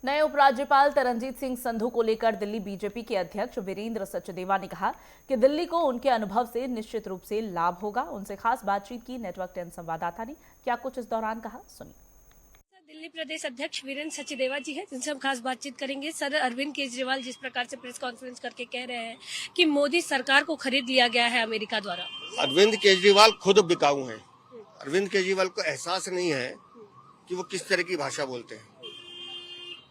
नए उपराज्यपाल तरनजीत सिंह संधू को लेकर दिल्ली बीजेपी के अध्यक्ष वीरेंद्र सचदेवा ने कहा कि दिल्ली को उनके अनुभव से निश्चित रूप से लाभ होगा। उनसे खास बातचीत की नेटवर्क 10 संवाददाता ने। क्या कुछ इस दौरान कहा, सुनिए। दिल्ली प्रदेश अध्यक्ष वीरेंद्र सचदेवा जी हैं, जिनसे हम खास बातचीत करेंगे। सर, अरविंद केजरीवाल जिस प्रकार से प्रेस कॉन्फ्रेंस करके कह रहे हैं कि मोदी सरकार को खरीद लिया गया है अमेरिका द्वारा। अरविंद केजरीवाल खुद बिकाऊ हैं। अरविंद केजरीवाल को एहसास नहीं है कि वो किस तरह की भाषा बोलते हैं।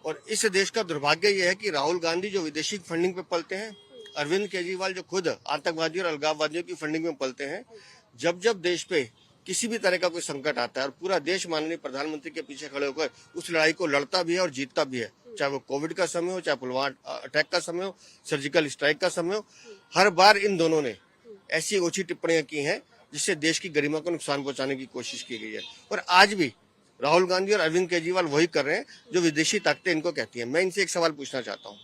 और इस देश का दुर्भाग्य यह है कि राहुल गांधी जो विदेशी फंडिंग पे पलते हैं, अरविंद केजरीवाल जो खुद आतंकवादियों और अलगाववादियों की फंडिंग में पलते हैं। जब जब देश पे किसी भी तरह का कोई संकट आता है और पूरा देश माननीय प्रधानमंत्री के पीछे खड़े होकर उस लड़ाई को लड़ता भी है और जीतता भी है, चाहे वो कोविड का समय हो, चाहे पुलवामा अटैक का समय हो, सर्जिकल स्ट्राइक का समय हो, हर बार इन दोनों ने ऐसी ओछी टिप्पणियां की हैं जिससे देश की गरिमा को नुकसान पहुंचाने की कोशिश की गई है। और आज भी राहुल गांधी और अरविंद केजरीवाल वही कर रहे हैं जो विदेशी ताकतें इनको कहती हैं। मैं इनसे एक सवाल पूछना चाहता हूं।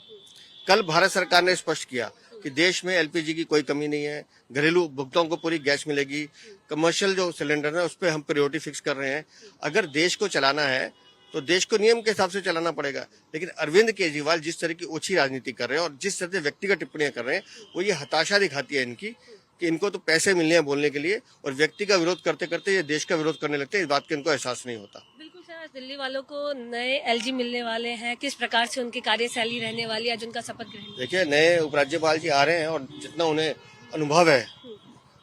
कल भारत सरकार ने स्पष्ट किया कि देश में एलपीजी की कोई कमी नहीं है, घरेलू उपभोक्ताओं को पूरी गैस मिलेगी, कमर्शियल जो सिलेंडर है उस पर हम प्रायोरिटी फिक्स कर रहे हैं। अगर देश को चलाना है तो देश को नियम के हिसाब से चलाना पड़ेगा। लेकिन अरविंद केजरीवाल जिस तरह की ओछी राजनीति कर रहे हैं और जिस तरह से व्यक्तिगत टिप्पणियां कर रहे हैं, वो ये हताशा दिखाती है इनकी कि इनको तो पैसे मिलने हैं बोलने के लिए, और व्यक्ति का विरोध करते करते ये देश का विरोध करने लगते हैं। इस बात का इनको एहसास नहीं होता। बिल्कुल सर, आज दिल्ली वालों को नए एलजी मिलने वाले हैं। किस प्रकार से उनकी कार्यशैली रहने वाली है, आज उनका शपथ ग्रहण। देखिए, नए उपराज्यपाल जी आ रहे हैं और जितना उन्हें अनुभव है,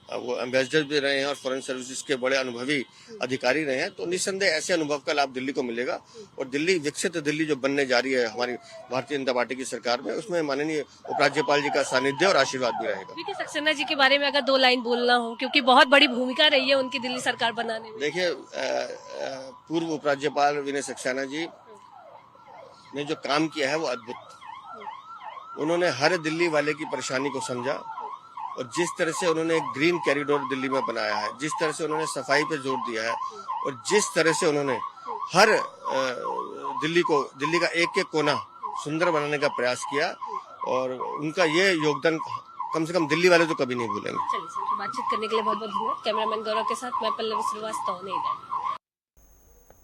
वो एम्बेसडर भी रहे हैं और फॉरेन सर्विसेज के बड़े अनुभवी अधिकारी रहे हैं, तो निस्संदेह ऐसे अनुभव का लाभ दिल्ली को मिलेगा। और दिल्ली विकसित दिल्ली जो बनने जा रही है हमारी भारतीय जनता पार्टी की सरकार में, उसमें माननीय उपराज्यपाल जी का सानिध्य और आशीर्वाद भी रहेगा। वीके सक्सेना जी के बारे में अगर 2 लाइन बोलना हो, क्योंकि बहुत बड़ी भूमिका रही है उनकी दिल्ली सरकार बनाने में। देखिए, पूर्व उपराज्यपाल विनय सक्सेना जी ने जो काम किया है वो अद्भुत। उन्होंने हर दिल्ली वाले की परेशानी को समझा और जिस तरह से उन्होंने एक ग्रीन कॉरिडोर दिल्ली में बनाया है, जिस तरह से उन्होंने सफाई पे जोर दिया है और जिस तरह से उन्होंने हर दिल्ली का एक एक कोना सुंदर बनाने का प्रयास किया, और उनका ये योगदान कम से कम दिल्ली वाले तो कभी नहीं भूलेंगे। चलिए सर, बातचीत करने के लिए बहुत बहुत धन्यवाद। कैमरामैन गौरव के साथ मैं पल्लवी श्रीवास्तव, नई दिल्ली।